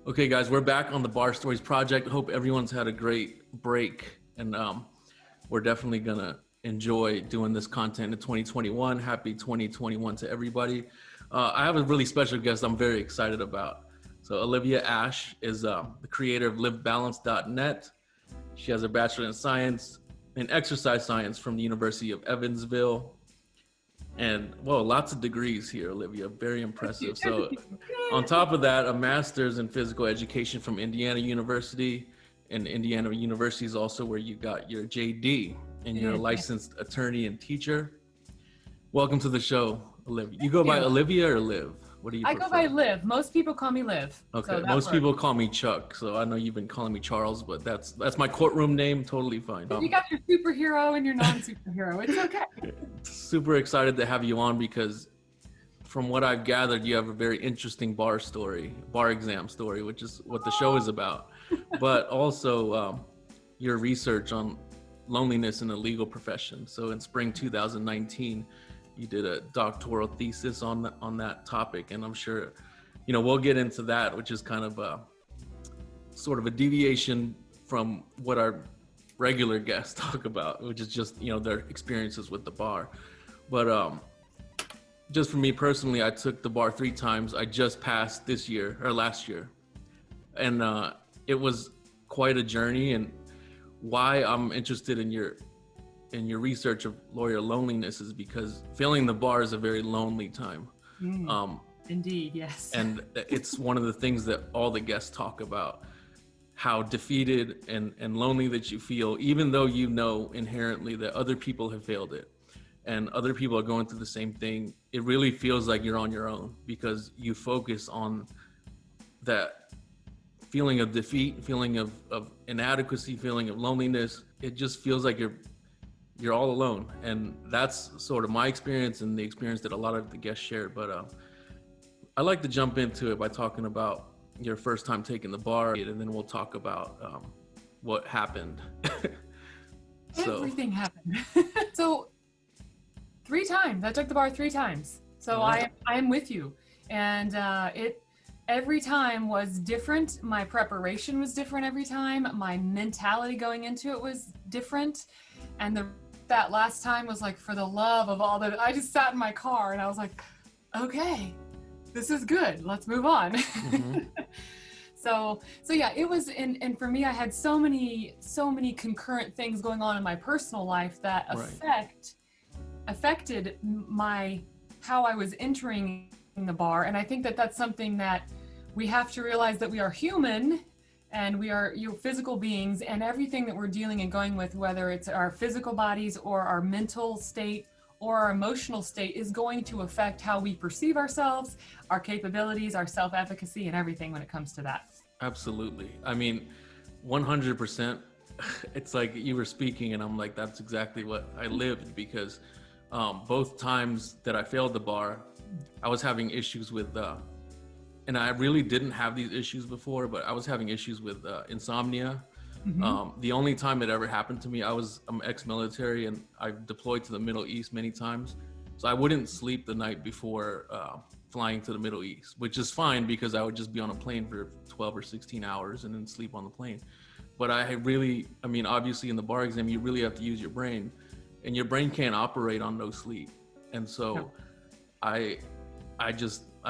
Okay, guys, we're back on the Bar Stories Project. Hope everyone's had a great break, and we're definitely gonna enjoy doing this content in 2021. Happy 2021 to everybody. I have a really special guest I'm very excited about. So Olivia Ash is the creator of LiveBalance.net. She has a Bachelor in Science in Exercise Science from the University of Evansville. And well, lots of degrees here, Olivia. Very impressive. So on top of that, a master's in physical education from Indiana University. And Indiana University is also where you got your JD, and you're a licensed attorney and teacher. Welcome to the show, Olivia. You go by Olivia or Liv? What do you prefer? I go by Liv. Most people call me Liv. Okay, so most people call me Chuck, so I know you've been calling me Charles, but that's my courtroom name. Totally fine. You got your superhero and your non-superhero. It's okay. Super excited to have you on because from what I've gathered, you have a very interesting bar exam story, which is what the show is about. But also your research on loneliness in the legal profession. So in spring 2019, you did a doctoral thesis on that topic, and I'm sure, we'll get into that, which is kind of a sort of a deviation from what our regular guests talk about, which is just, their experiences with the bar. But just for me personally, I took the bar 3 times. I just passed last year. And it was quite a journey. And why I'm interested in your research of lawyer loneliness is because failing the bar is a very lonely time. Indeed, yes. And it's one of the things that all the guests talk about, how defeated and lonely that you feel, even though you know inherently that other people have failed it and other people are going through the same thing. It really feels like you're on your own because you focus on that feeling of defeat, feeling of inadequacy, feeling of loneliness. It just feels like you're all alone. And that's sort of my experience and the experience that a lot of the guests shared. But I like to jump into it by talking about your first time taking the bar, and then we'll talk about what happened. Everything happened. So 3 times. I took the bar 3 times. So I am with you. And every time was different. My preparation was different every time. My mentality going into it was different. And that last time was like, for the love of all that, I just sat in my car and I was like, okay, this is good. Let's move on. Mm-hmm. So yeah, it was, and for me, I had so many concurrent things going on in my personal life that affected how I was entering the bar. And I think that that's something that we have to realize, that we are human and we are physical beings, and everything that we're dealing and going with, whether it's our physical bodies or our mental state or our emotional state, is going to affect how we perceive ourselves, our capabilities, our self-efficacy, and everything when it comes to that. Absolutely. I mean, 100%. It's like you were speaking and I'm like, that's exactly what I lived, because both times that I failed the bar, I was having issues with, and I really didn't have these issues before, but I was having issues with insomnia. Mm-hmm. The only time it ever happened to me, I'm ex-military and I've deployed to the Middle East many times. So I wouldn't sleep the night before flying to the Middle East, which is fine because I would just be on a plane for 12 or 16 hours and then sleep on the plane. But obviously in the bar exam, you really have to use your brain, and your brain can't operate on no sleep. And so I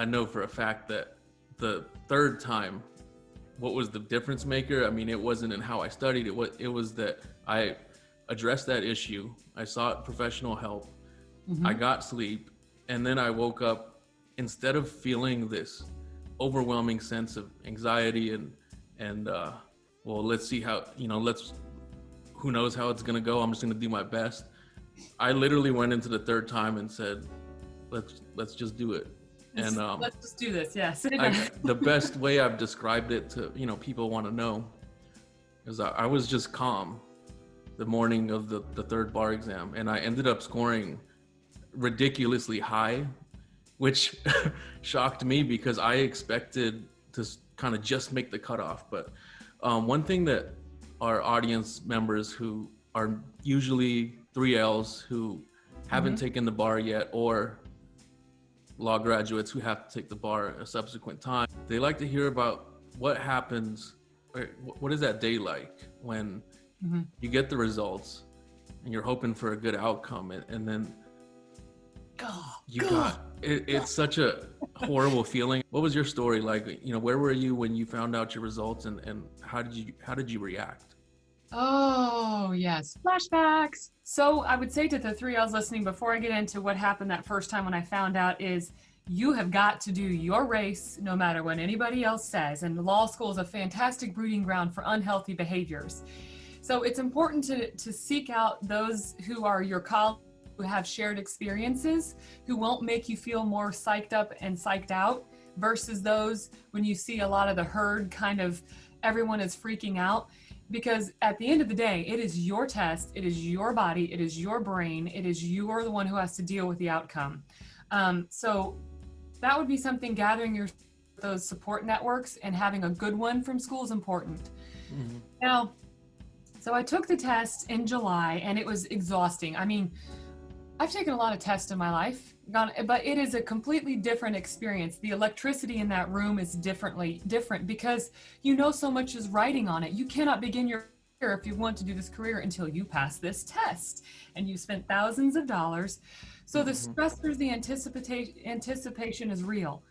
know for a fact that the 3rd time, what was the difference maker? I mean, it wasn't in how I studied. It was that I addressed that issue. I sought professional help. Mm-hmm. I got sleep. And then I woke up, instead of feeling this overwhelming sense of anxiety and well, let's see how, who knows how it's going to go. I'm just going to do my best. I literally went into the 3rd time and said, let's just do it. And let's just do this. Yes. The best way I've described it to, people want to know is I was just calm the morning of the 3rd bar exam, and I ended up scoring ridiculously high, which shocked me because I expected to kind of just make the cutoff. But one thing that our audience members who are usually 3Ls who haven't taken the bar yet, or law graduates who have to take the bar a subsequent time, they like to hear about what happens, or what is that day like when you get the results and you're hoping for a good outcome, and then it's such a horrible feeling. What was your story like? You know, where were you when you found out your results, and how did you react? Oh, yes. Flashbacks. So I would say to the three I was listening before I get into what happened that first time when I found out is you have got to do your race no matter what anybody else says. And law school is a fantastic breeding ground for unhealthy behaviors. So it's important to seek out those who are your colleagues, who have shared experiences, who won't make you feel more psyched up and psyched out, versus those when you see a lot of the herd kind of everyone is freaking out. Because at the end of the day, it is your test, it is your body, it is your brain, it is you're the one who has to deal with the outcome. So that would be something, gathering those support networks and having a good one from school is important. Now, so I took the test in July and it was exhausting. I mean, I've taken a lot of tests in my life, but it is a completely different experience. The electricity in that room is different because you know so much is riding on it. You cannot begin your career if you want to do this career until you pass this test, and you spent thousands of dollars. So the stressors, the anticipation is real.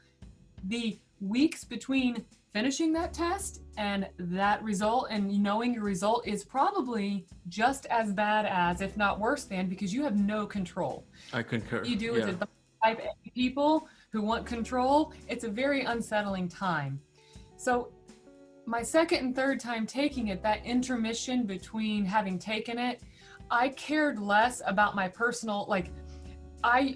The weeks between finishing that test and that result and knowing your result is probably just as bad as, if not worse than, because you have no control. I concur. You do with the type A people who want control. It's a very unsettling time. So my second and third time taking it, that intermission between having taken it, I cared less about my personal, like I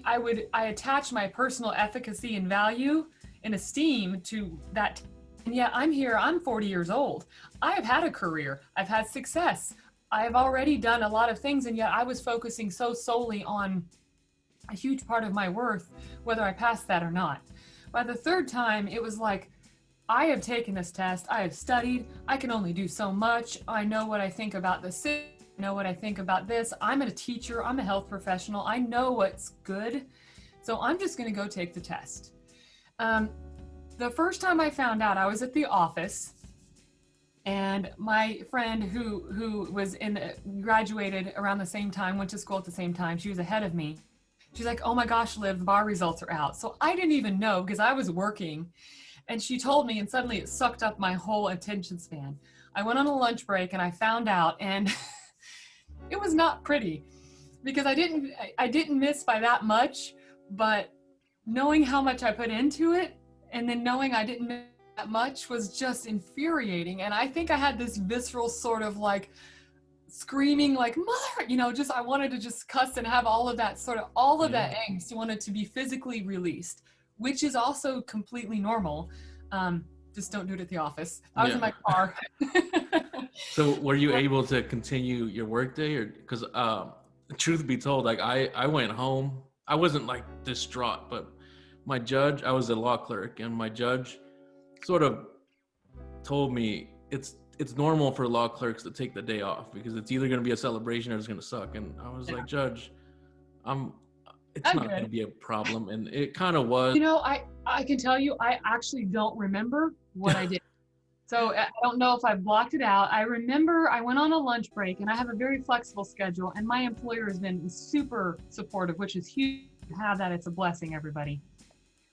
attach my personal efficacy and value and esteem to that. And yet I'm here, I'm 40 years old. I have had a career, I've had success. I have already done a lot of things, and yet I was focusing so solely on a huge part of my worth, whether I passed that or not. By the third time, it was like, I have taken this test, I have studied, I can only do so much. I know what I think about the city, I know what I think about this. I'm a teacher, I'm a health professional, I know what's good. So I'm just gonna go take the test. The first time I found out, I was at the office, and my friend who was graduated around the same time, went to school at the same time, she was ahead of me. She's like, oh my gosh, Liv, the bar results are out. So I didn't even know because I was working, and she told me, and suddenly it sucked up my whole attention span. I went on a lunch break and I found out, and it was not pretty because I didn't miss by that much, but knowing how much I put into it, and then knowing I didn't miss that much was just infuriating. And I think I had this visceral sort of like screaming like, mother, just I wanted to just cuss and have all of that that angst. I wanted to be physically released, which is also completely normal. Just don't do it at the office. I was in my car. So were you able to continue your workday, or because truth be told, like I went home. I wasn't like distraught, but my judge, I was a law clerk, and my judge sort of told me it's normal for law clerks to take the day off because it's either going to be a celebration or it's going to suck. And I was like, Judge, it's not going to be a problem. And it kind of was. I can tell you, I actually don't remember what I did. So I don't know if I blocked it out. I remember I went on a lunch break, and I have a very flexible schedule, and my employer has been super supportive, which is huge to have that. It's a blessing, everybody.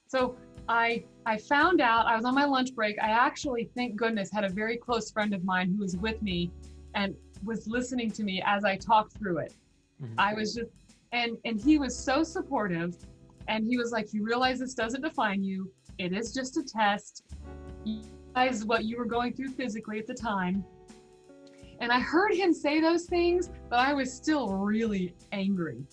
So I found out, I was on my lunch break. I actually, thank goodness, had a very close friend of mine who was with me and was listening to me as I talked through it. I was just, and he was so supportive, and he was like, you realize this doesn't define you. It is just a test. You realize what you were going through physically at the time. And I heard him say those things, but I was still really angry.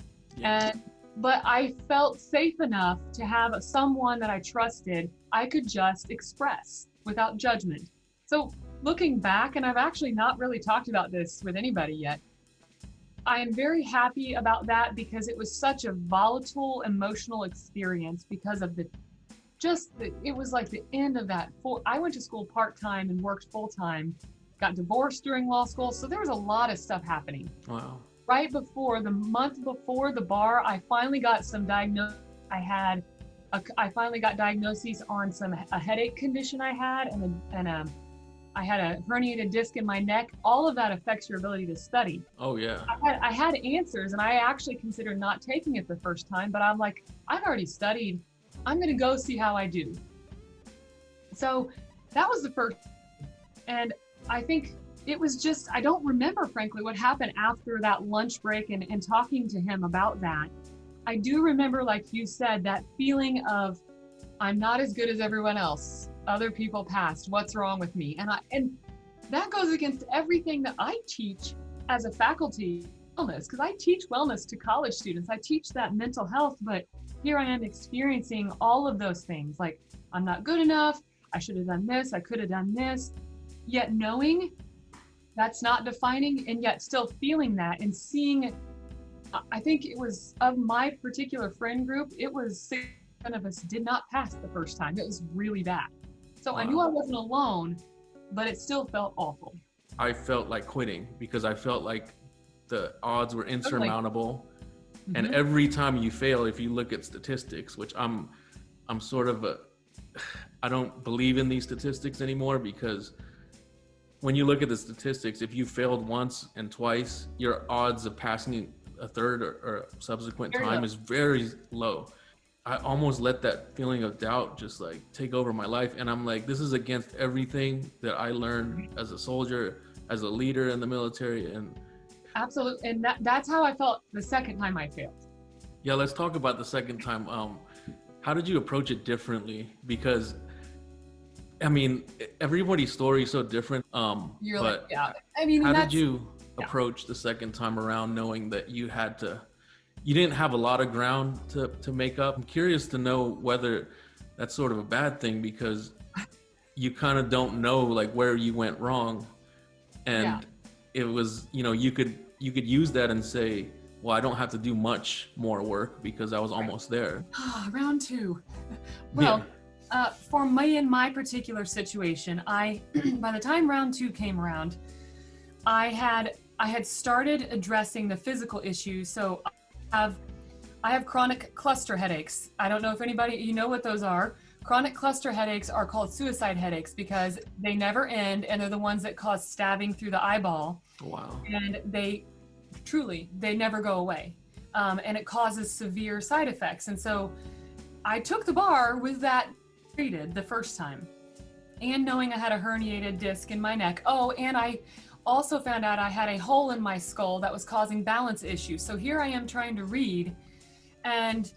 But I felt safe enough to have someone that I trusted I could just express without judgment. So looking back, and I've actually not really talked about this with anybody yet, I am very happy about that because it was such a volatile emotional experience because of it was like the end of that. I went to school part-time and worked full-time, got divorced during law school. So there was a lot of stuff happening. Wow. Right before, the month before the bar, I finally got some diagnosis. I finally got diagnoses on a headache condition I had and I had a herniated disc in my neck. All of that affects your ability to study. Oh yeah. I had answers, and I actually considered not taking it the first time, but I'm like, I've already studied. I'm going to go see how I do. So that was the first. And I think it was just, I don't remember, frankly, what happened after that lunch break and talking to him about that. I do remember, like you said, that feeling of, I'm not as good as everyone else. Other people passed. What's wrong with me? And that goes against everything that I teach as a faculty wellness, because I teach wellness to college students. I teach that mental health, but here I am experiencing all of those things. Like, I'm not good enough. I should have done this. I could have done this. Yet knowing that's not defining, and yet still feeling that and seeing, I think it was of my particular friend group, it was 6 of us did not pass the first time. It was really bad. So Wow. I knew I wasn't alone, but it still felt awful. I felt like quitting because I felt like the odds were insurmountable. And every time you fail, if you look at statistics, which I'm sort of I don't believe in these statistics anymore, because when you look at the statistics, if you failed once and twice, your odds of passing a third or subsequent time is very low. I almost let that feeling of doubt just like take over my life. And I'm like, this is against everything that I learned as a soldier, as a leader in the military. And absolutely. And that's how I felt the second time I failed. yeah, let's talk about the second time. How did you approach it differently? Because I mean, everybody's story is so different. You're but like, yeah. I mean, how did you approach the second time around, knowing that you didn't have a lot of ground to make up? I'm curious to know whether that's sort of a bad thing, because you kind of don't know like where you went wrong. And it was, you could use that and say, well, I don't have to do much more work because I was almost there. Round two. Well, for me in my particular situation, by the time round two came around, I had started addressing the physical issues. So I have chronic cluster headaches. I don't know if anybody, you know what those are. Chronic cluster headaches are called suicide headaches because they never end, and they're the ones that cause stabbing through the eyeball. Wow. And they never go away. And it causes severe side effects. And so I took the bar with that treated the first time, and knowing I had a herniated disc in my neck. Oh, and I also found out I had a hole in my skull that was causing balance issues. So here I am trying to read, and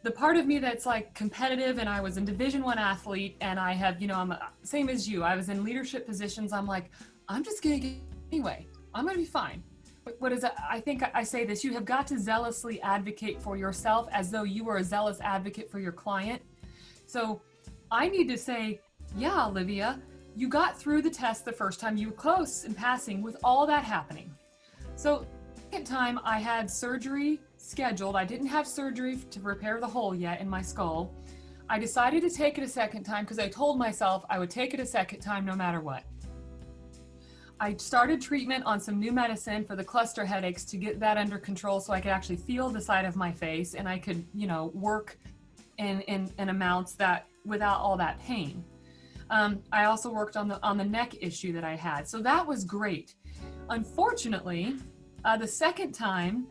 the part of me that's like competitive, and I was in Division I athlete, and I have, I'm same as you. I was in leadership positions. I'm like, I'm just gonna get anyway. I'm gonna be fine. What is it? I think I say this: you have got to zealously advocate for yourself as though you were a zealous advocate for your client. So I need to say, yeah, Olivia, you got through the test the first time. You were close in passing with all that happening. So second time I had surgery scheduled. I didn't have surgery to repair the hole yet in my skull. I decided to take it a second time because I told myself I would take it a second time no matter what. I started treatment on some new medicine for the cluster headaches to get that under control so I could actually feel the side of my face, and I could, work in amounts that without all that pain. I also worked on the neck issue that I had. So that was great. Unfortunately, the second time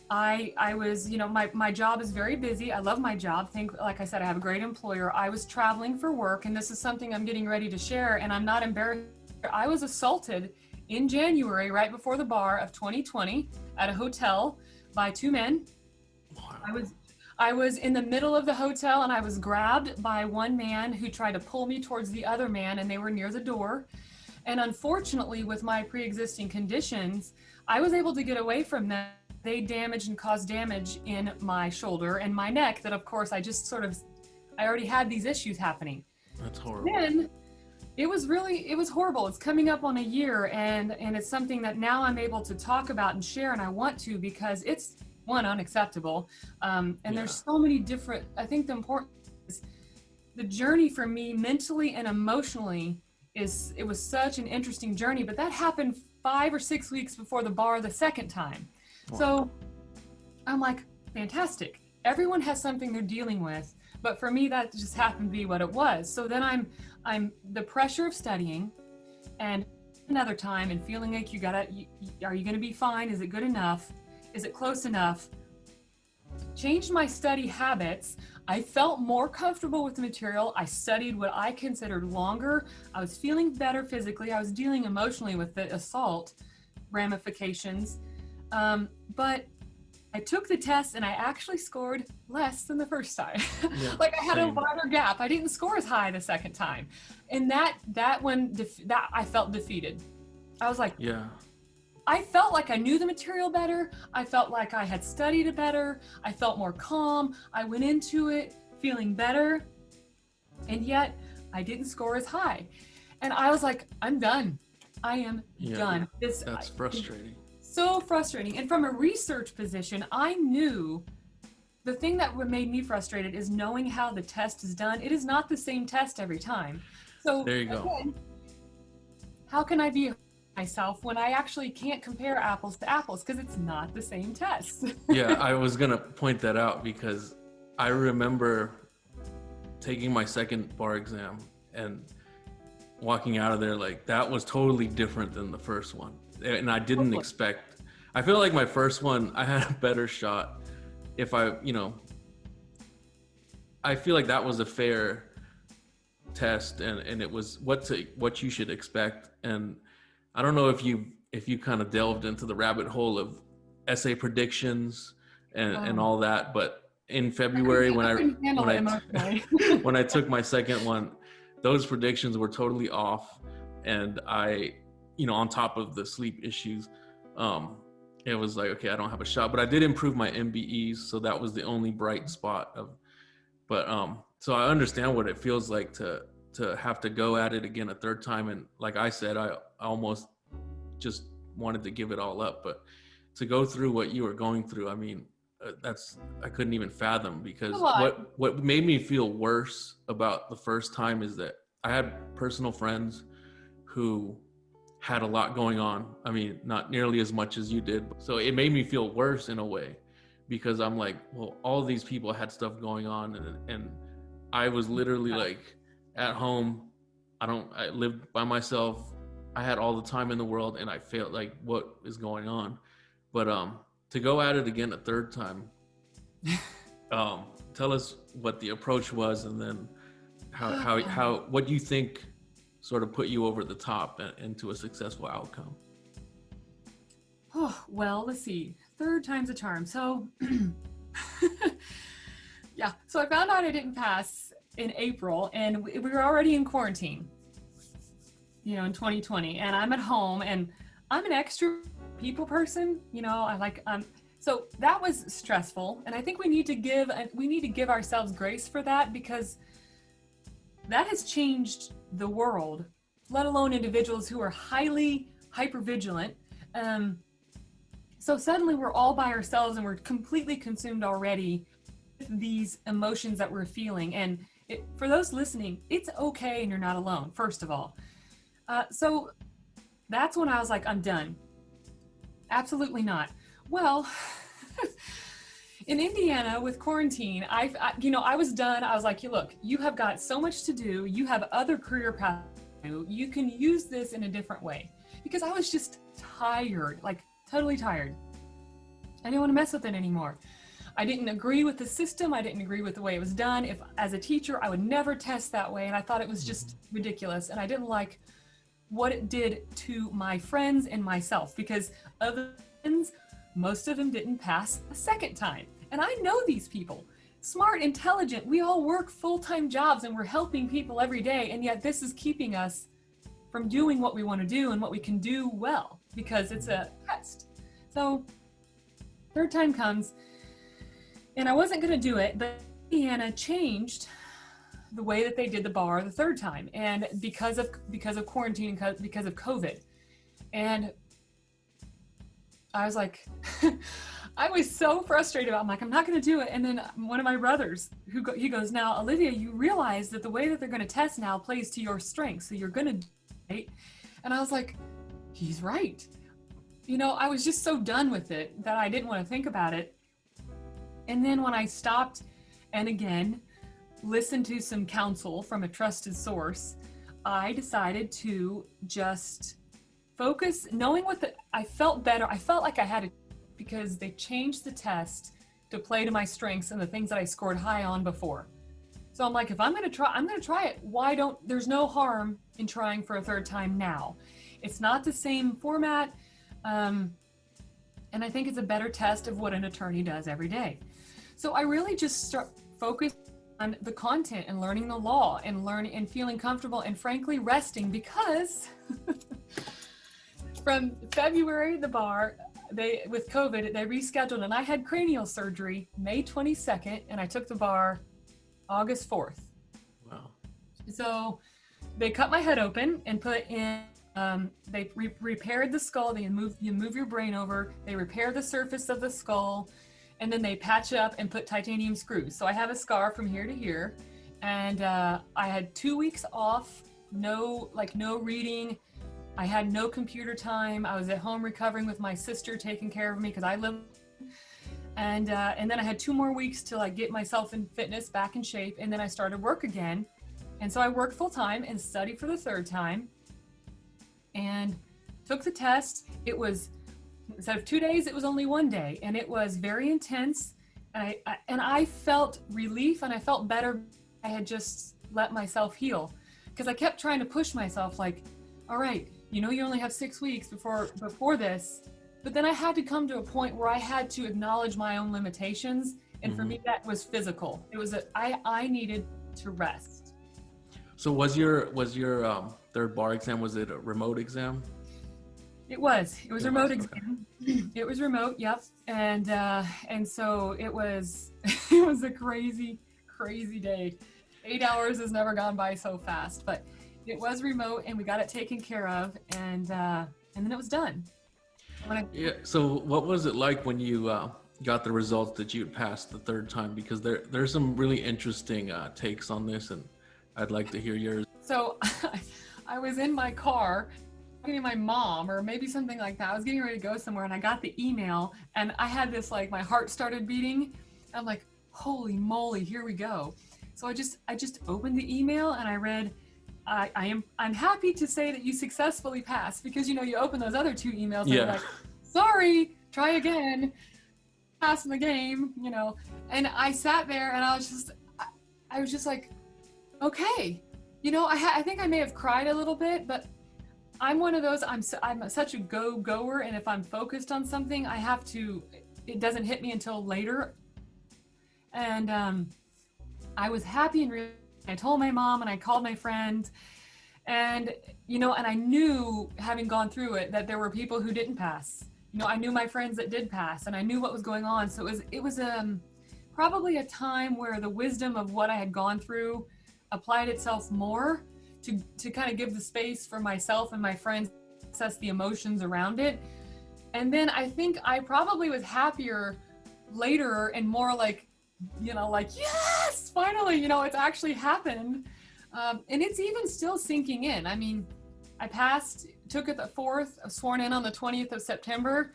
I was, my job is very busy. I love my job. Like I said, I have a great employer. I was traveling for work, and this is something I'm getting ready to share, and I'm not embarrassed. I was assaulted in January, right before the bar of 2020 at a hotel by two men. Wow. I was in the middle of the hotel, and I was grabbed by one man who tried to pull me towards the other man, and they were near the door. And unfortunately, with my pre-existing conditions, I was able to get away from them. They damaged and caused damage in my shoulder and my neck that, of course, I already had these issues happening. That's horrible. Then it was horrible. It's coming up on a year, and it's something that now I'm able to talk about and share, and I want to, because it's unacceptable. There's so many different, I think the important is the journey for me mentally and emotionally it was such an interesting journey, but that happened 5 or 6 weeks before the bar the second time. Wow. So I'm like, fantastic. Everyone has something they're dealing with, but for me, that just happened to be what it was. So then I'm the pressure of studying, and another time and feeling like are you going to be fine? Is it good enough? Is it close enough? Changed my study habits. I felt more comfortable with the material. I studied what I considered longer. I was feeling better physically. I was dealing emotionally with the assault ramifications. But I took the test and I actually scored less than the first time. Yeah, Like I had a same. wider gap. I didn't score as high the second time. And that I felt defeated. I was like, Yeah. I felt like I knew the material better. I felt like I had studied it better. I felt more calm. I went into it feeling better. And yet I didn't score as high. And I was like, I'm done. I am done. That's frustrating. So frustrating. And from a research position, I knew the thing that made me frustrated is knowing how the test is done. It is not the same test every time. So There you go. again, how can I be myself when I actually can't compare apples to apples because it's not the same test? Yeah, I was gonna point that out because I remember taking my second bar exam and walking out of there like that was totally different than the first one. And I didn't expect, I feel like my first one, I had a better shot if I feel like that was a fair test and it was what you should expect. And I don't know if you kind of delved into the rabbit hole of essay predictions and all that, but in February when I took my second one, those predictions were totally off, and I, on top of the sleep issues, it was like, okay, I don't have a shot, but I did improve my MBEs, so that was the only bright spot so I understand what it feels like to have to go at it again a third time, and like I said, I almost just wanted to give it all up, but to go through what you were going through, I mean, I couldn't even fathom, because what made me feel worse about the first time is that I had personal friends who had a lot going on. I mean, not nearly as much as you did. So it made me feel worse in a way, because I'm like, well, all these people had stuff going on, and I was literally like at home. I lived by myself. I had all the time in the world, and I felt like, what is going on? But to go at it again a third time, tell us what the approach was, and then how what you think sort of put you over the top into a successful outcome. Oh, well, let's see. Third time's a charm. So, yeah. So I found out I didn't pass in April, and we were already in quarantine, in 2020. And I'm at home, and I'm an extra people person. So that was stressful. And I think we need to give ourselves grace for that, because that has changed the world, let alone individuals who are highly hypervigilant. So suddenly we're all by ourselves and we're completely consumed already with these emotions that we're feeling. And for those listening, it's okay and you're not alone, first of all. So that's when I was like, I'm done. Absolutely not. Well, in Indiana with quarantine, I was done. I was like, look, you have got so much to do. You have other career paths. You can use this in a different way, because I was just tired, like totally tired. I didn't want to mess with it anymore. I didn't agree with the system. I didn't agree with the way it was done. If as a teacher, I would never test that way. And I thought it was just ridiculous. And I didn't like what it did to my friends and myself, because other friends, most of them didn't pass a second time. And I know these people, smart, intelligent. We all work full-time jobs and we're helping people every day. And yet this is keeping us from doing what we want to do and what we can do well, because it's a test. So third time comes, and I wasn't going to do it, but Indiana changed the way that they did the bar the third time, and because of quarantine, because of COVID. And I was like, I was so frustrated. I'm like, I'm not going to do it. And then one of my brothers, he goes, now, Olivia, you realize that the way that they're going to test now plays to your strengths. So you're going to do it, right? And I was like, he's right. I was just so done with it that I didn't want to think about it. And then when I stopped and again listened to some counsel from a trusted source, I decided to just focus, knowing I felt better. I felt like I had it because they changed the test to play to my strengths and the things that I scored high on before. So I'm like, if I'm going to try, I'm going to try it. There's no harm in trying for a third time now. It's not the same format. And I think it's a better test of what an attorney does every day. So I really just focused on the content and learning the law and feeling comfortable and frankly resting, because from February, the bar, with COVID, they rescheduled, and I had cranial surgery May 22nd, and I took the bar August 4th. Wow. So they cut my head open and put in, they repaired the skull. You move your brain over, they repair the surface of the skull, and then they patch it up and put titanium screws. So I have a scar from here to here, and I had 2 weeks off, no reading. I had no computer time. I was at home recovering with my sister taking care of me because I live. And then I had 2 more weeks to get myself in fitness, back in shape, and then I started work again. And so I worked full time and studied for the third time, and took the test. It was, instead of 2 days, it was only 1 day, and it was very intense. And I felt relief, and I felt better. I had just let myself heal, because I kept trying to push myself, all right, you only have 6 weeks before this. But then I had to come to a point where I had to acknowledge my own limitations. And for me, that was physical. It was I needed to rest. So was your third bar exam, was it a remote exam? It was a remote exam. It was remote. Yep. And so it was, it was a crazy day. 8 hours has never gone by so fast, but it was remote, and we got it taken care of, and then it was done. Yeah. So what was it like when you got the results that you had passed the third time? Because there's some really interesting takes on this, and I'd like to hear yours. So I was in my car talking to my mom, or maybe something like that. I was getting ready to go somewhere, and I got the email, and I had this, my heart started beating. I'm like, holy moly, here we go. So I just opened the email, and I read, I'm happy to say that you successfully passed, because you open those other 2 emails and you're like, sorry, try again, passing the game, and I sat there and I was just like, okay, I think I may have cried a little bit, but I'm one of those, I'm such a goer, and if I'm focused on something, it doesn't hit me until later. And I was happy, and I told my mom, and I called my friend, and and I knew, having gone through it, that there were people who didn't pass. I knew my friends that did pass, and I knew what was going on. So it was probably a time where the wisdom of what I had gone through applied itself more to kind of give the space for myself and my friends to access the emotions around it. And then I think I probably was happier later, and more yes, finally, it's actually happened. And it's even still sinking in. I mean, I passed, took it the 4th, I was sworn in on the 20th of September.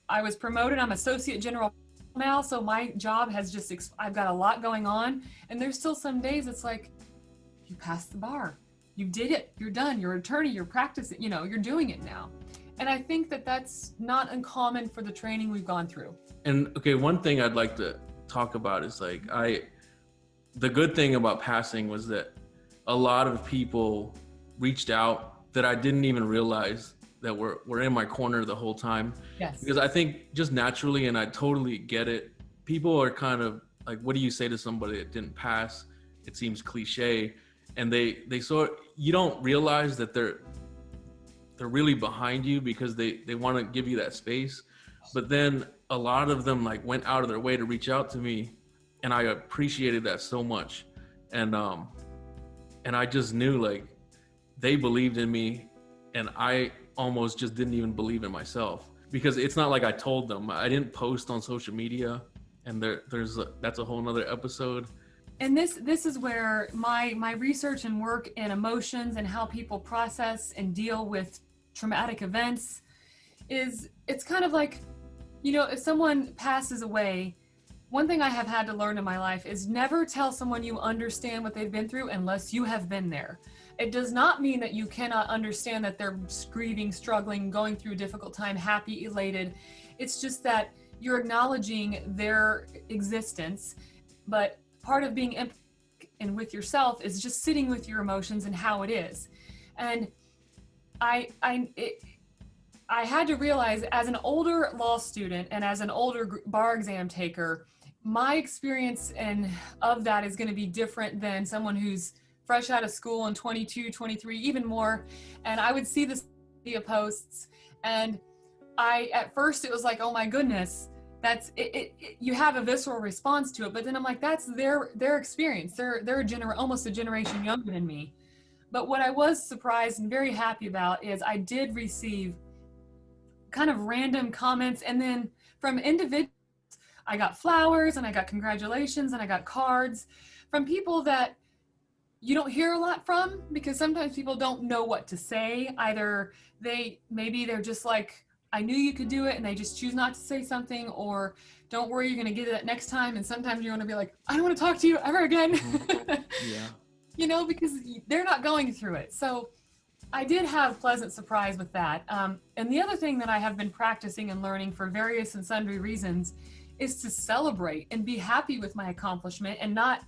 I was promoted. I'm associate general now. So my job has I've got a lot going on, and there's still some days it's like, you passed the bar, you did it, you're done, you're an attorney, you're practicing, you're doing it now. And I think that that's not uncommon for the training we've gone through. And okay, one thing I'd like to talk about is the good thing about passing was that a lot of people reached out that I didn't even realize that were in my corner the whole time. Yes. Because I think just naturally, and I totally get it, people are kind of like, what do you say to somebody that didn't pass? It seems cliche, and they you don't realize that they're really behind you, because they want to give you that space. But then a lot of them went out of their way to reach out to me, and I appreciated that so much. And I just knew they believed in me, and I almost just didn't even believe in myself, because it's not like I told them. I didn't post on social media, and that's a whole nother episode. And this is where my research and work in emotions and how people process and deal with traumatic events it's kind of like, if someone passes away, one thing I have had to learn in my life is never tell someone you understand what they've been through unless you have been there. It does not mean that you cannot understand that they're grieving, struggling, going through a difficult time, happy, elated. It's just that you're acknowledging their existence. But part of being empathetic and with yourself is just sitting with your emotions and how it is. And I had to realize, as an older law student and as an older bar exam taker, my experience of that is going to be different than someone who's fresh out of school and 22, 23, even more. And I would see this media posts, and at first it was like, oh my goodness, that's it. You have a visceral response to it, but then I'm like, that's their experience. They're almost a generation younger than me. But what I was surprised and very happy about is I did receive kind of random comments, and then from individuals, I got flowers and I got congratulations and I got cards from people that you don't hear a lot from, because sometimes people don't know what to say. Either maybe they're just like, I knew you could do it, and they just choose not to say something, or don't worry, you're going to get it next time. And sometimes you want to be like, I don't want to talk to you ever again. Yeah. You know, because they're not going through it. So I did have pleasant surprise with that. And the other thing that I have been practicing and learning for various and sundry reasons is to celebrate and be happy with my accomplishment and not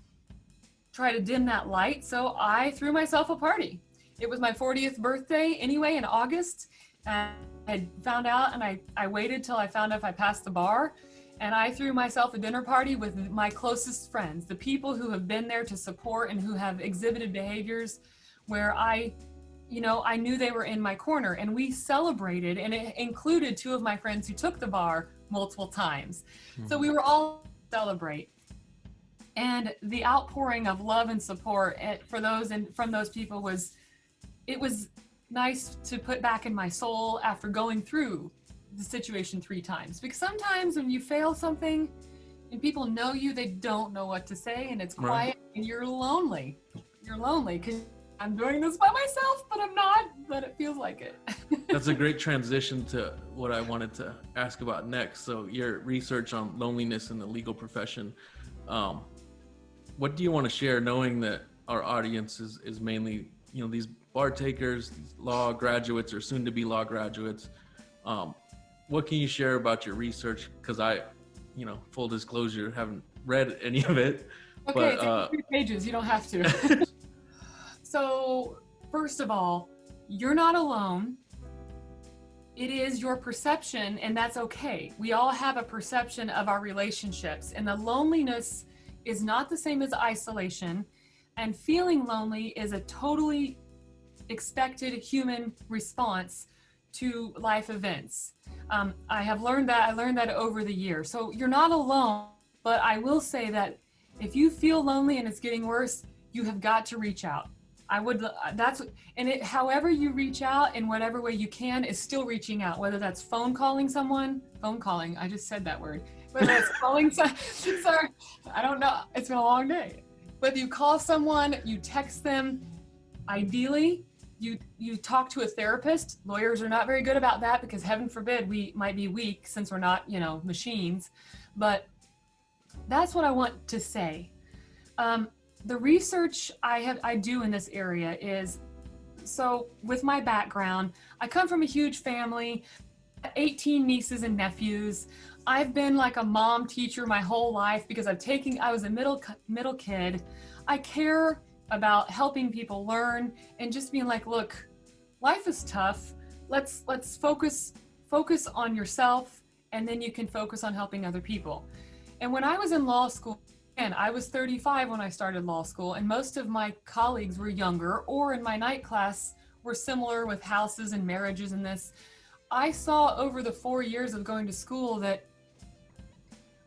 try to dim that light. So I threw myself a party. It was my 40th birthday anyway in August. And I had found out, and I waited till I found out if I passed the bar. And I threw myself a dinner party with my closest friends, the people who have been there to support and who have exhibited behaviors where I knew they were in my corner, and we celebrated, and it included two of my friends who took the bar multiple times. Mm-hmm. So we were all celebrate. And the outpouring of love and support from those people was nice to put back in my soul after going through the situation 3 times. Because sometimes when you fail something and people know you, they don't know what to say, and it's quiet, right, and you're lonely. You're lonely because I'm doing this by myself, but I'm not, but it feels like it. That's a great transition to what I wanted to ask about next. So your research on loneliness in the legal profession, what do you want to share, knowing that our audience is mainly, these bar takers, these law graduates or soon to be law graduates? What can you share about your research? Because I, full disclosure, haven't read any of it. Okay, but, it's 3 pages. You don't have to. So, first of all, you're not alone. It is your perception, and that's okay. We all have a perception of our relationships, and the loneliness is not the same as isolation, and feeling lonely is a totally expected human response to life events. I learned that over the years. So you're not alone, but I will say that if you feel lonely and it's getting worse, you have got to reach out. However you reach out in whatever way you can is still reaching out, whether that's phone calling, I just said that word, whether it's calling, sorry, I don't know, it's been a long day. Whether you call someone, you text them, ideally, you talk to a therapist. Lawyers are not very good about that because heaven forbid we might be weak since we're not, machines, but that's what I want to say. The research I do in this area is, so with my background, I come from a huge family, 18 nieces and nephews. I've been like a mom teacher my whole life because I was a middle kid. I care about helping people learn and just being like, look, life is tough. Let's focus on yourself, and then you can focus on helping other people. And when I was in law school, and I was 35 when I started law school, and most of my colleagues were younger, or in my night class were similar with houses and marriages and this. I saw over the 4 years of going to school that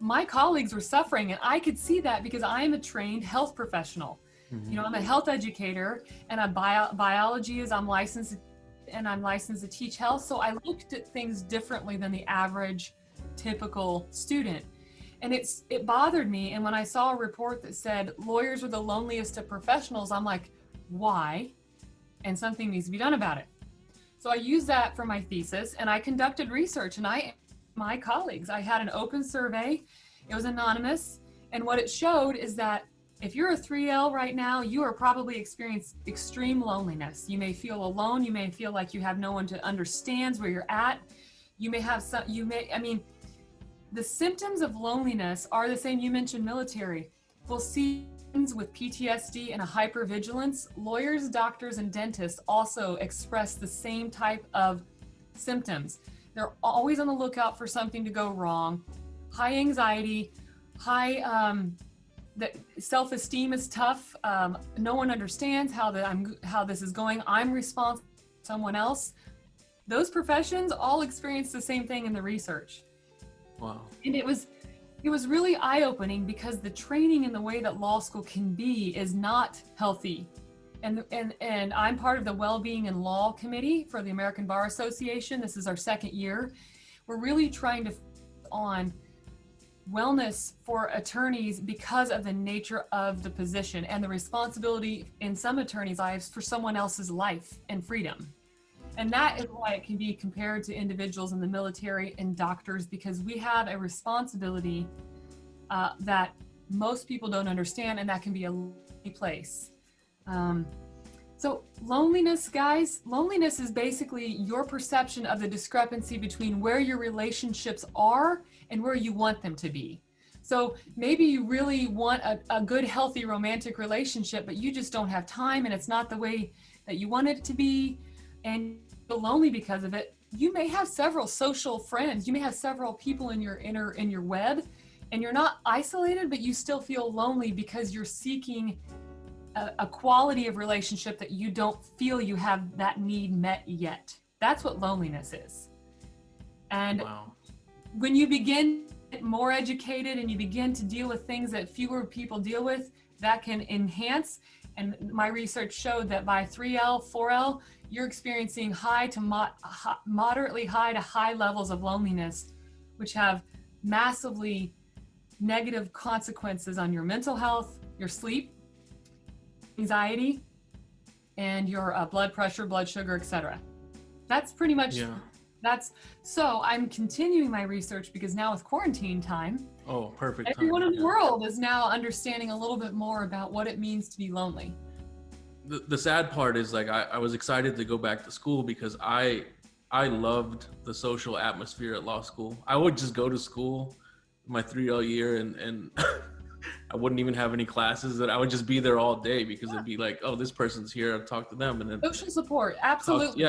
my colleagues were suffering, and I could see that because I am a trained health professional. Mm-hmm. I'm a health educator, and biology is I'm licensed to teach health. So I looked at things differently than the average typical student. And it bothered me. And when I saw a report that said lawyers are the loneliest of professionals, I'm like, why? And something needs to be done about it. So I used that for my thesis, and I conducted research, and my colleagues, I had an open survey, It was anonymous. And what it showed is that if you're a 3L right now, you are probably experiencing extreme loneliness. You may feel alone. You may feel like you have no one to understand where you're at. You may have some, the symptoms of loneliness are the same. You mentioned military. We'll see with PTSD and a hypervigilance. Lawyers, doctors, and dentists also express the same type of symptoms. They're always on the lookout for something to go wrong. High anxiety, high the self-esteem is tough. No one understands how this is going. I'm responsible for someone else. Those professions all experience the same thing in the research. Wow. And it was really eye-opening because the training and the way that law school can be is not healthy. And I'm part of the Wellbeing and Law Committee for the American Bar Association. This is our second year. We're really trying to focus on wellness for attorneys because of the nature of the position and the responsibility in some attorneys' lives for someone else's life and freedom. And that is why it can be compared to individuals in the military and doctors, because we have a responsibility that most people don't understand, and that can be a lonely place. So loneliness, guys, loneliness is basically your perception of the discrepancy between where your relationships are and where you want them to be. So maybe you really want a good, healthy romantic relationship, but you just don't have time and it's not the way that you want it to be, and you're lonely because of it. You may have several social friends. You may have several people in your web, and you're not isolated, but you still feel lonely because you're seeking a quality of relationship that you don't feel you have that need met yet. That's what loneliness is. And Wow. when you begin to get more educated and you begin to deal with things that fewer people deal with, that can enhance. And my research showed that by 3L, 4L, you're experiencing high to moderately high to high levels of loneliness, which have massively negative consequences on your mental health, your sleep, anxiety, and your blood pressure, blood sugar, etc. That's pretty much, so I'm continuing my research because now with quarantine time, perfect. Everyone in the world is now understanding a little bit more about what it means to be lonely. The sad part is, like, I was excited to go back to school because I loved the social atmosphere at law school. I would just go to school my 3L year and I wouldn't even have any classes. That I would just be there all day because it'd be like, oh, this person's here, I'll talk to them, and then social support, absolutely.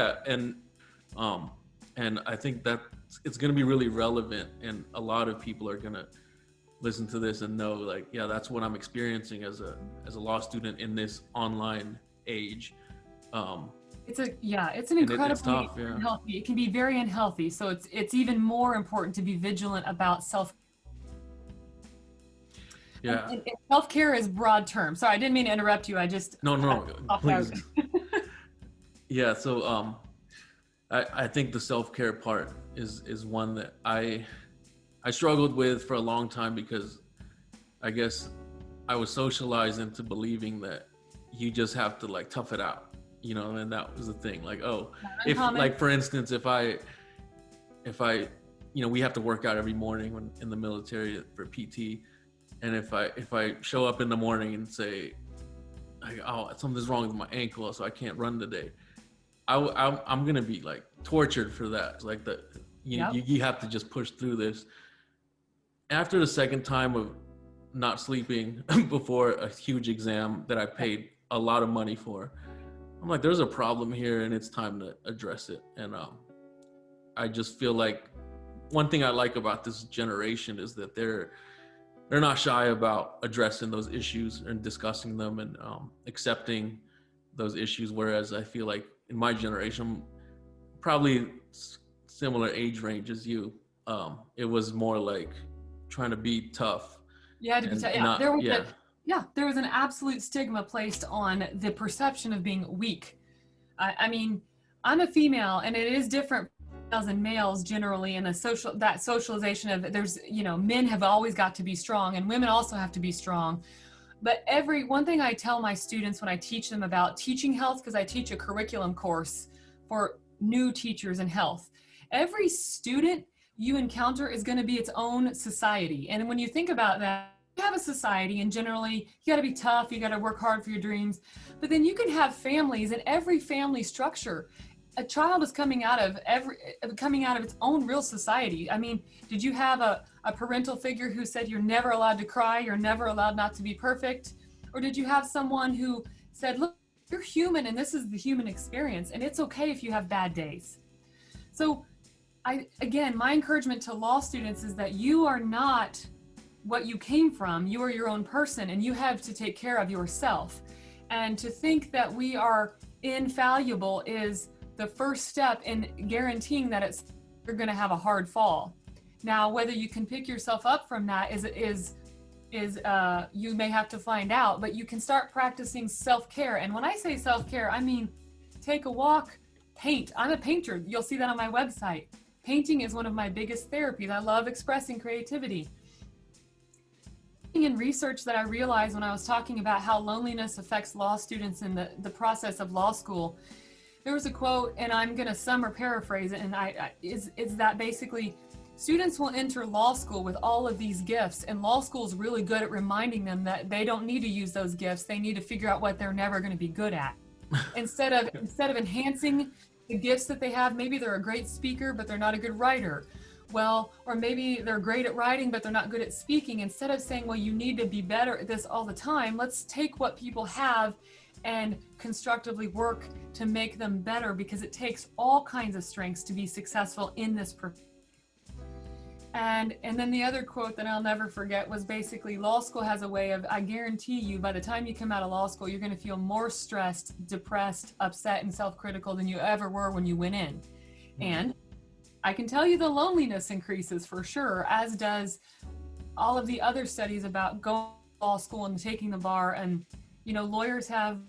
And I think that it's going to be really relevant, and a lot of people are going to listen to this and know, like, yeah, that's what I'm experiencing as a law student in this online age. It's an incredibly unhealthy. It can be very unhealthy. So it's even more important to be vigilant about self. Yeah. And self-care is broad term. Sorry, I didn't mean to interrupt you. I just no, please. Yeah. So I think the self-care part is one that I struggled with for a long time, because I guess I was socialized into believing that you just have to, like, tough it out, and that was the thing. Like, if, like, for instance, if I we have to work out every morning when in the military for PT, and if I show up in the morning and say, like, oh, something's wrong with my ankle, so I can't run today, I'm gonna be, like, tortured for that. It's like you have to just push through this. After the second time of not sleeping before a huge exam that I paid a lot of money for, I'm like, there's a problem here and it's time to address it. And I just feel like one thing I like about this generation is that they're not shy about addressing those issues and discussing them and accepting those issues. Whereas I feel like in my generation, probably similar age range as you, it was more like trying to be tough. Yeah, to be tough. There was an absolute stigma placed on the perception of being weak. I mean, I'm a female, and it is different and males generally in the socialization of men have always got to be strong and women also have to be strong. But one thing I tell my students when I teach them about teaching health, because I teach a curriculum course for new teachers in health, every student you encounter is going to be its own society. And when you think about that, you have a society, and generally you got to be tough, you got to work hard for your dreams. But then you can have families, and every family structure, a child is coming out of its own real society. I mean, did you have a parental figure who said you're never allowed to cry, you're never allowed not to be perfect? Or did you have someone who said, look, you're human and this is the human experience, and it's okay if you have bad days? So again, my encouragement to law students is that you are not what you came from. You are your own person, and you have to take care of yourself. And to think that we are infallible is the first step in guaranteeing that you're going to have a hard fall. Now, whether you can pick yourself up from that is you may have to find out, but you can start practicing self-care. And when I say self-care, I mean take a walk, paint. I'm a painter. You'll see that on my website. Painting is one of my biggest therapies. I love expressing creativity. In research that I realized when I was talking about how loneliness affects law students in the process of law school, there was a quote, and I'm going to sum or paraphrase it, and is that basically students will enter law school with all of these gifts, and law school is really good at reminding them that they don't need to use those gifts. They need to figure out what they're never going to be good at. Instead of enhancing the gifts that they have, maybe they're a great speaker, but they're not a good writer. Well, or maybe they're great at writing, but they're not good at speaking. Instead of saying, well, you need to be better at this all the time, let's take what people have and constructively work to make them better, because it takes all kinds of strengths to be successful in this profession. And then the other quote that I'll never forget was basically, law school has a way of, I guarantee you, by the time you come out of law school, you're going to feel more stressed, depressed, upset, and self-critical than you ever were when you went in. And I can tell you the loneliness increases for sure, as does all of the other studies about going to law school and taking the bar. And, you know, lawyers have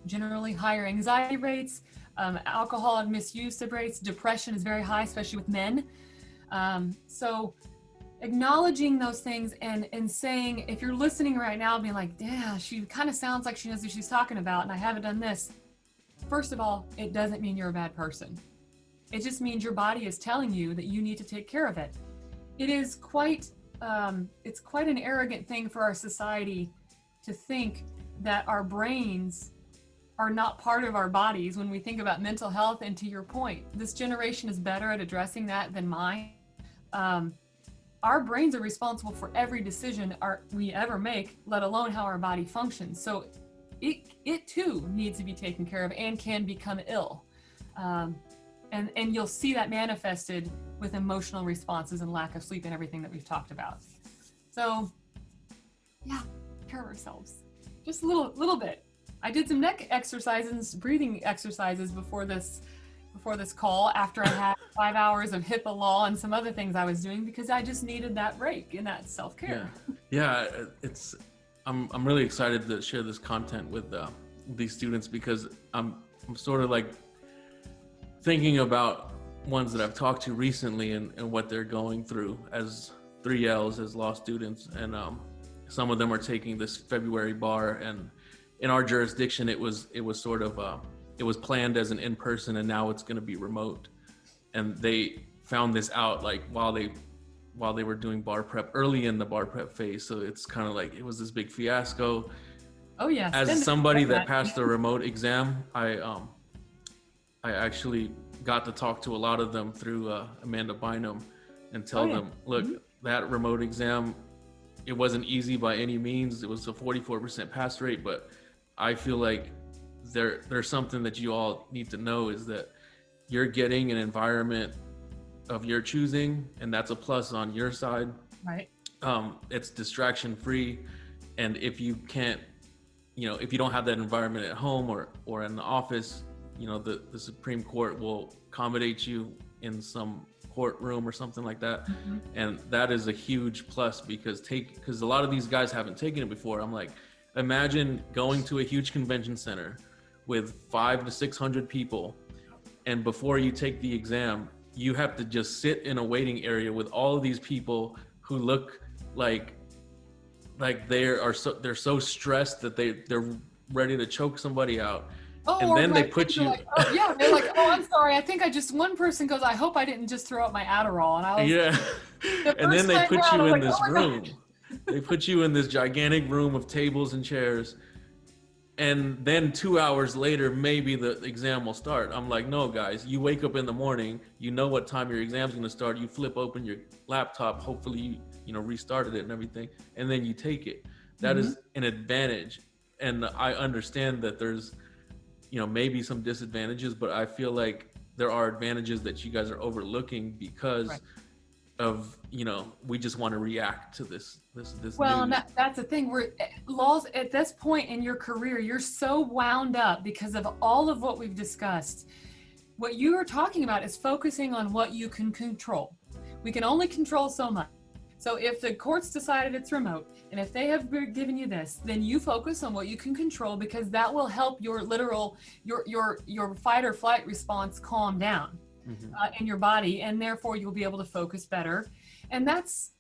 generally higher anxiety rates, alcohol and misuse rates, depression is very high, especially with men. So acknowledging those things and saying, if you're listening right now, being like, yeah, she kind of sounds like she knows what she's talking about, and I haven't done this. First of all, it doesn't mean you're a bad person. It just means your body is telling you that you need to take care of it. It is it's quite an arrogant thing for our society to think that our brains are not part of our bodies when we think about mental health. And to your point, this generation is better at addressing that than mine. Our brains are responsible for every decision we ever make, let alone how our body functions. So it too needs to be taken care of and can become ill. And you'll see that manifested with emotional responses and lack of sleep and everything that we've talked about. So yeah, take care of ourselves. Just a little bit. I did some neck exercises, breathing exercises before this call, after I had 5 hours of HIPAA law and some other things I was doing, because I just needed that break and that self-care. Yeah, I'm really excited to share this content with these students, because I'm sort of like thinking about ones that I've talked to recently and what they're going through as 3Ls, as law students. And some of them are taking this February bar, and in our jurisdiction, it was sort of, it was planned as an in-person, and now it's going to be remote. And they found this out like while they were doing bar prep, early in the bar prep phase. So it's kind of like, it was this big fiasco. Oh yeah. As somebody that passed the remote exam, I actually got to talk to a lot of them through Amanda Bynum and tell them, look, that remote exam, it wasn't easy by any means. It was a 44% pass rate, but I feel like there's something that you all need to know, is that you're getting an environment of your choosing, and that's a plus on your side. Right. It's distraction free. And if you can't, if you don't have that environment at home or in the office, the Supreme Court will accommodate you in some courtroom or something like that. Mm-hmm. And that is a huge plus, because a lot of these guys haven't taken it before. I'm like, imagine going to a huge convention center with 500 to 600 people, and before you take the exam, you have to just sit in a waiting area with all of these people who look like they're so stressed that they're ready to choke somebody out. Oh, and or then my they put kids are you. like, oh yeah, they're like, oh, I'm sorry. I think one person goes, I hope I didn't just throw up my Adderall. And I was, Yeah. the And then first they time put around, I you was in like, oh this my room. God. They put you in this gigantic room of tables and chairs. And then 2 hours later, maybe the exam will start. I'm like, no, guys, you wake up in the morning, you know what time your exam's going to start. You flip open your laptop, hopefully you restarted it and everything, and then you take it. That Mm-hmm. is an advantage. And I understand that there's, maybe some disadvantages, but I feel like there are advantages that you guys are overlooking because Right. of, we just want to react to this Well, and news. that's the thing. Laws at this point in your career, you're so wound up because of all of what we've discussed. What you are talking about is focusing on what you can control. We can only control so much. So if the courts decided it's remote, and if they have given you this, then you focus on what you can control, because that will help your your fight or flight response calm down in your body, and therefore you'll be able to focus better. And that's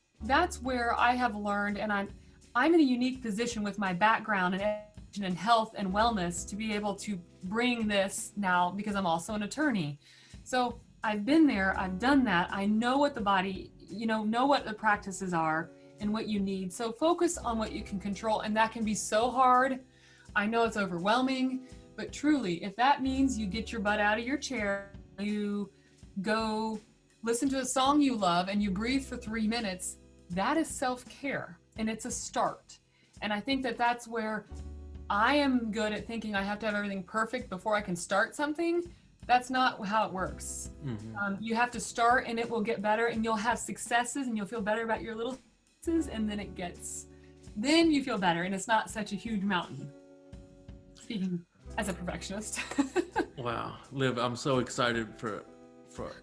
where I have learned, and I'm in a unique position with my background in education and health and wellness to be able to bring this now, because I'm also an attorney. So I've been there, I've done that. I know what the body, know what the practices are and what you need. So focus on what you can control, and that can be so hard. I know it's overwhelming, but truly, if that means you get your butt out of your chair, you go listen to a song you love and you breathe for 3 minutes, that is self-care, and it's a start. And I think that that's where I am good at thinking I have to have everything perfect before I can start something. That's not how it works. You have to start, and it will get better, and you'll have successes, and you'll feel better about your little successes, and then you feel better, and it's not such a huge mountain. Speaking as a perfectionist. Wow, Liv, I'm so excited for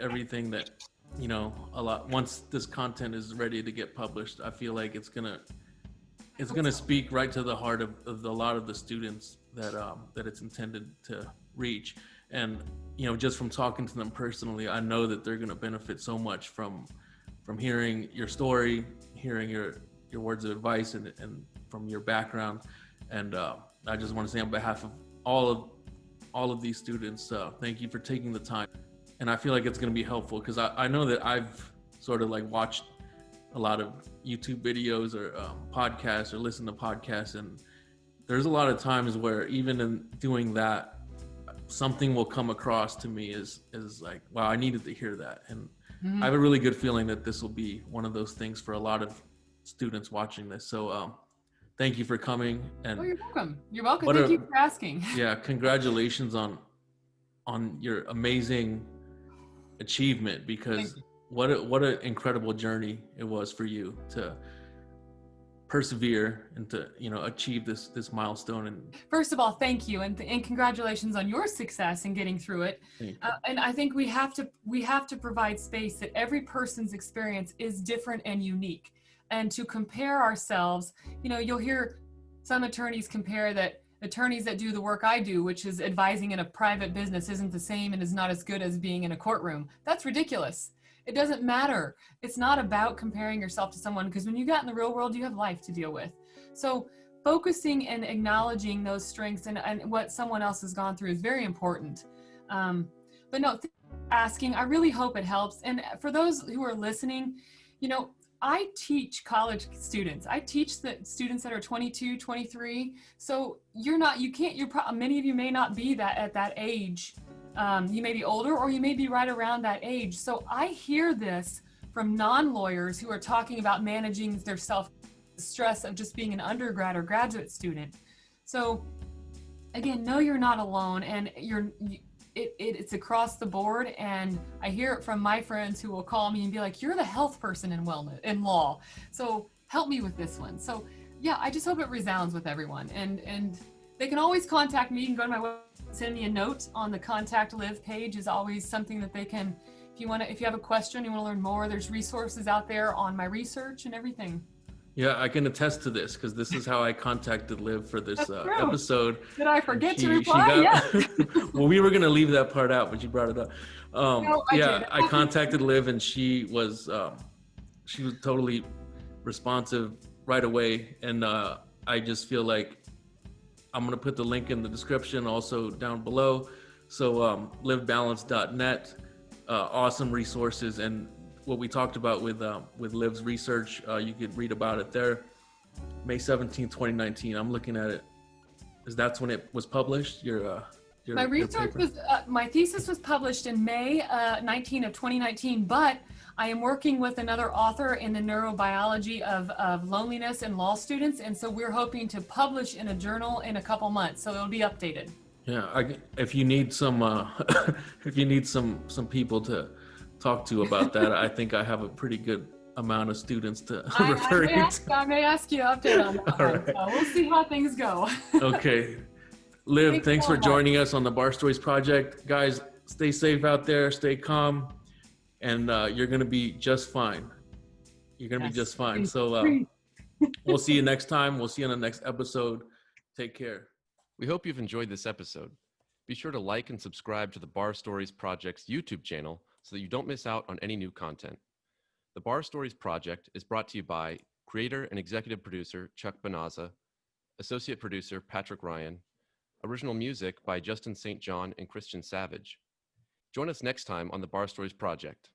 everything that, once this content is ready to get published, I feel like it's gonna speak right to the heart of a lot of the students that it's intended to reach. And just from talking to them personally, I know that they're gonna benefit so much from hearing your story, hearing your words of advice, and from your background. And I just want to say, on behalf of all of these students, thank you for taking the time. And I feel like it's going to be helpful, because I know that I've sort of like watched a lot of YouTube videos or podcasts, or listened to podcasts, and there's a lot of times where even in doing that, something will come across to me as like, wow, I needed to hear that. And I have a really good feeling that this will be one of those things for a lot of students watching this. So thank you for coming. And you're welcome. You're welcome. Thank you for asking. Yeah, congratulations on your amazing achievement, because what an incredible journey it was for you to persevere and to achieve this milestone. And first of all, thank you, and congratulations on your success in getting through it. And I think we have to provide space that every person's experience is different and unique, and to compare ourselves. You'll hear some attorneys compare that attorneys that do the work I do, which is advising in a private business, isn't the same and is not as good as being in a courtroom. That's ridiculous. It doesn't matter. It's not about comparing yourself to someone, because when you got in the real world, you have life to deal with. So focusing and acknowledging those strengths and what someone else has gone through is very important. But no, asking, I really hope it helps. And for those who are listening, I teach college students. I teach the students that are 22, 23. So many of you may not be at that age. You may be older, or you may be right around that age. So I hear this from non-lawyers who are talking about managing their stress of just being an undergrad or graduate student. So again, know you're not alone, and it's across the board. And I hear it from my friends who will call me and be like, you're the health person in law, so help me with this one. So yeah, I just hope it resounds with everyone, and they can always contact me. You can go to my website, send me a note on the Contact Liv page is always something that they can, if you have a question, you want to learn more, there's resources out there on my research and everything. Yeah, I can attest to this, because this is how I contacted Liv for this episode. Did I forget to reply? Yes. Well, we were going to leave that part out, but you brought it up. I contacted Liv, and she was totally responsive right away. And I just feel like I'm gonna put the link in the description, also down below. So livebalance.net, awesome resources, and what we talked about with Liv's research, you could read about it there. May 17th, 2019. I'm looking at it. Is that's when it was published? My research paper? was, my thesis was published in May 19 of 2019, but I am working with another author in the neurobiology of loneliness in law students. And so we're hoping to publish in a journal in a couple months. So it'll be updated. Yeah, if you need some, if you need some people to talk to about that, I think I have a pretty good amount of students to refer you to. I may ask you an update on that. All One. right. So we'll see how things go. Okay. Liv, thanks for joining us on the Bar Stories Project. Guys, stay safe out there, stay calm, and you're going to be just fine. You're going to be just fine. So we'll see you next time. We'll see you on the next episode. Take care. We hope you've enjoyed this episode. Be sure to like and subscribe to the Bar Stories Project's YouTube channel so that you don't miss out on any new content. The Bar Stories Project is brought to you by creator and executive producer Chuck Bonazza, associate producer Patrick Ryan, original music by Justin St. John and Christian Savage. Join us next time on the Bar Stories Project.